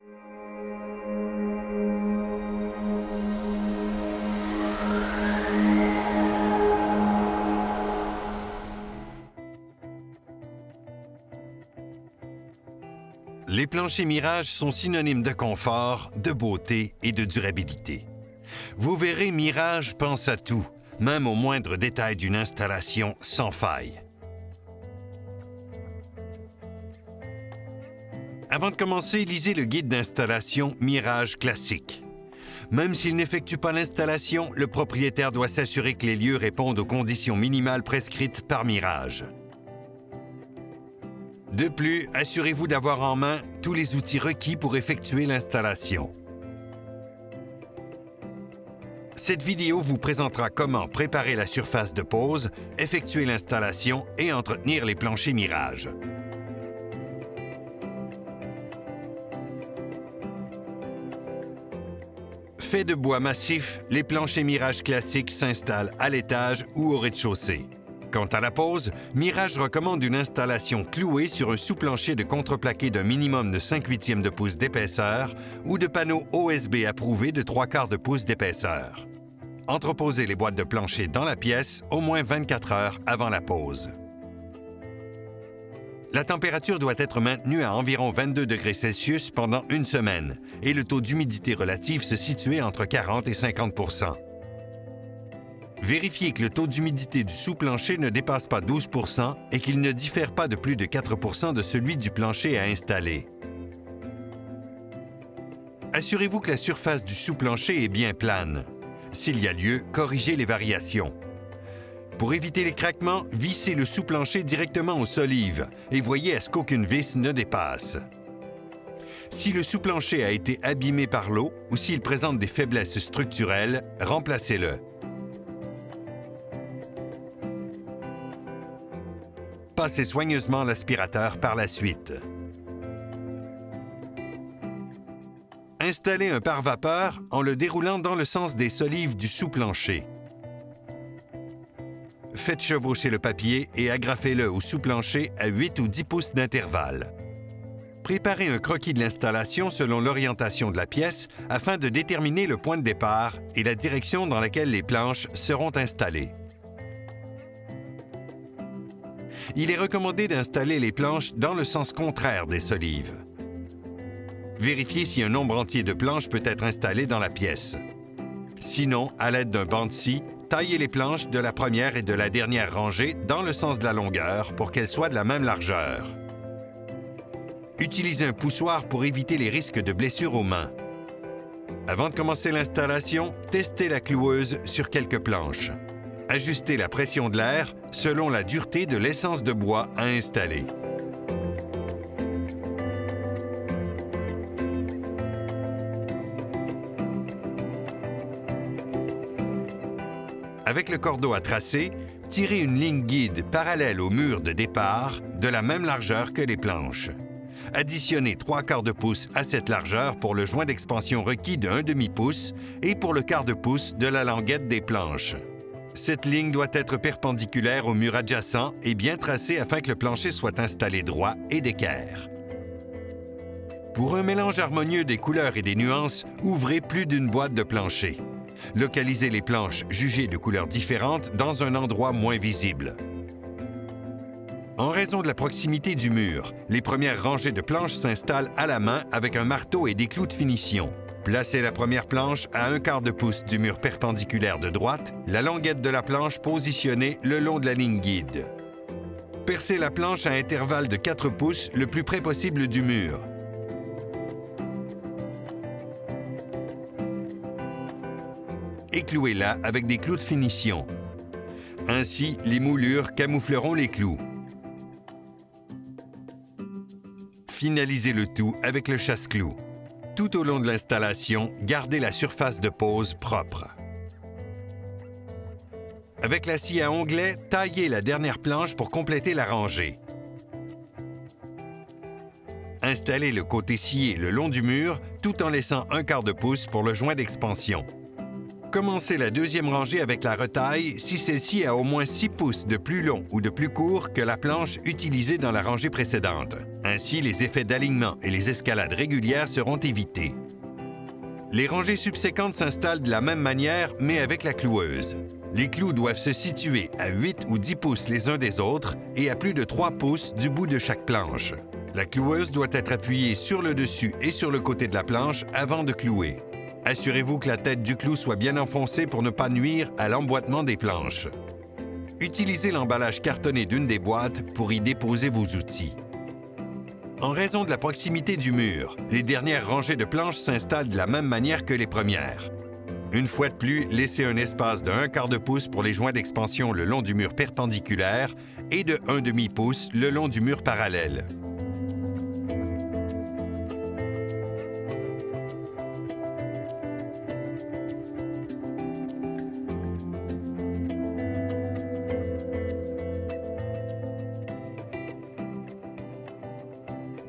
Les planchers Mirage sont synonymes de confort, de beauté et de durabilité. Vous verrez, Mirage pense à tout, même au moindre détail d'une installation sans faille. Avant de commencer, lisez le guide d'installation Mirage classique. Même s'il n'effectue pas l'installation, le propriétaire doit s'assurer que les lieux répondent aux conditions minimales prescrites par Mirage. De plus, assurez-vous d'avoir en main tous les outils requis pour effectuer l'installation. Cette vidéo vous présentera comment préparer la surface de pose, effectuer l'installation et entretenir les planchers Mirage. Faits de bois massif, les planchers Mirage classiques s'installent à l'étage ou au rez-de-chaussée. Quant à la pose, Mirage recommande une installation clouée sur un sous-plancher de contreplaqué d'un minimum de 5/8 de pouce d'épaisseur ou de panneaux OSB approuvés de 3/4 de pouce d'épaisseur. Entreposez les boîtes de plancher dans la pièce au moins 24 heures avant la pose. La température doit être maintenue à environ 22 degrés Celsius pendant une semaine et le taux d'humidité relative se situer entre 40 et 50 %. Vérifiez que le taux d'humidité du sous-plancher ne dépasse pas 12 % et qu'il ne diffère pas de plus de 4 % de celui du plancher à installer. Assurez-vous que la surface du sous-plancher est bien plane. S'il y a lieu, corrigez les variations. Pour éviter les craquements, vissez le sous-plancher directement aux solives et voyez à ce qu'aucune vis ne dépasse. Si le sous-plancher a été abîmé par l'eau ou s'il présente des faiblesses structurelles, remplacez-le. Passez soigneusement l'aspirateur par la suite. Installez un pare-vapeur en le déroulant dans le sens des solives du sous-plancher. Faites chevaucher le papier et agrafez-le au sous-plancher à 8 ou 10 pouces d'intervalle. Préparez un croquis de l'installation selon l'orientation de la pièce afin de déterminer le point de départ et la direction dans laquelle les planches seront installées. Il est recommandé d'installer les planches dans le sens contraire des solives. Vérifiez si un nombre entier de planches peut être installé dans la pièce. Sinon, à l'aide d'un banc de scie, taillez les planches de la première et de la dernière rangée dans le sens de la longueur pour qu'elles soient de la même largeur. Utilisez un poussoir pour éviter les risques de blessures aux mains. Avant de commencer l'installation, testez la cloueuse sur quelques planches. Ajustez la pression de l'air selon la dureté de l'essence de bois à installer. Avec le cordeau à tracer, tirez une ligne guide parallèle au mur de départ de la même largeur que les planches. Additionnez 3/4 de pouce à cette largeur pour le joint d'expansion requis de 1/2 pouce et pour le quart de pouce de la languette des planches. Cette ligne doit être perpendiculaire au mur adjacent et bien tracée afin que le plancher soit installé droit et d'équerre. Pour un mélange harmonieux des couleurs et des nuances, ouvrez plus d'une boîte de plancher. Localisez les planches jugées de couleurs différentes dans un endroit moins visible. En raison de la proximité du mur, les premières rangées de planches s'installent à la main avec un marteau et des clous de finition. Placez la première planche à 1/4 de pouce du mur perpendiculaire de droite, la languette de la planche positionnée le long de la ligne guide. Percez la planche à intervalle de 4 pouces le plus près possible du mur. Et clouez-la avec des clous de finition. Ainsi, les moulures camoufleront les clous. Finalisez le tout avec le chasse-clous. Tout au long de l'installation, gardez la surface de pose propre. Avec la scie à onglet, taillez la dernière planche pour compléter la rangée. Installez le côté scié le long du mur, tout en laissant 1/4 de pouce pour le joint d'expansion. Commencez la deuxième rangée avec la retaille si celle-ci a au moins 6 pouces de plus long ou de plus court que la planche utilisée dans la rangée précédente. Ainsi, les effets d'alignement et les escalades régulières seront évités. Les rangées subséquentes s'installent de la même manière, mais avec la cloueuse. Les clous doivent se situer à 8 ou 10 pouces les uns des autres et à plus de 3 pouces du bout de chaque planche. La cloueuse doit être appuyée sur le dessus et sur le côté de la planche avant de clouer. Assurez-vous que la tête du clou soit bien enfoncée pour ne pas nuire à l'emboîtement des planches. Utilisez l'emballage cartonné d'une des boîtes pour y déposer vos outils. En raison de la proximité du mur, les dernières rangées de planches s'installent de la même manière que les premières. Une fois de plus, laissez un espace de 1/4 de pouce pour les joints d'expansion le long du mur perpendiculaire et de 1/2 pouce le long du mur parallèle.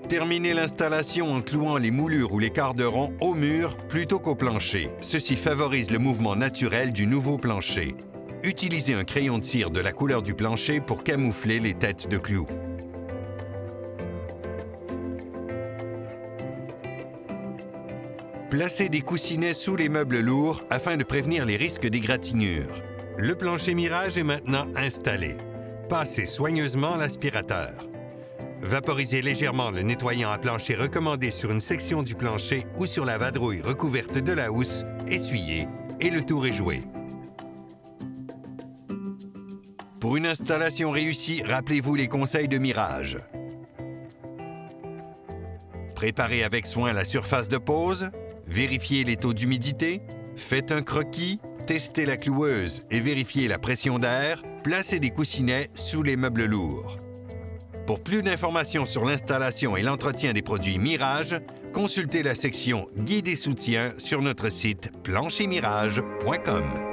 Terminez l'installation en clouant les moulures ou les quarts de rond au mur plutôt qu'au plancher. Ceci favorise le mouvement naturel du nouveau plancher. Utilisez un crayon de cire de la couleur du plancher pour camoufler les têtes de clous. Placez des coussinets sous les meubles lourds afin de prévenir les risques d'égratignures. Le plancher Mirage est maintenant installé. Passez soigneusement l'aspirateur. Vaporisez légèrement le nettoyant à plancher recommandé sur une section du plancher ou sur la vadrouille recouverte de la housse, essuyez et le tour est joué. Pour une installation réussie, rappelez-vous les conseils de Mirage. Préparez avec soin la surface de pose, vérifiez les taux d'humidité, faites un croquis, testez la cloueuse et vérifiez la pression d'air, placez des coussinets sous les meubles lourds. Pour plus d'informations sur l'installation et l'entretien des produits Mirage, consultez la section Guide et soutien sur notre site planchermirage.com.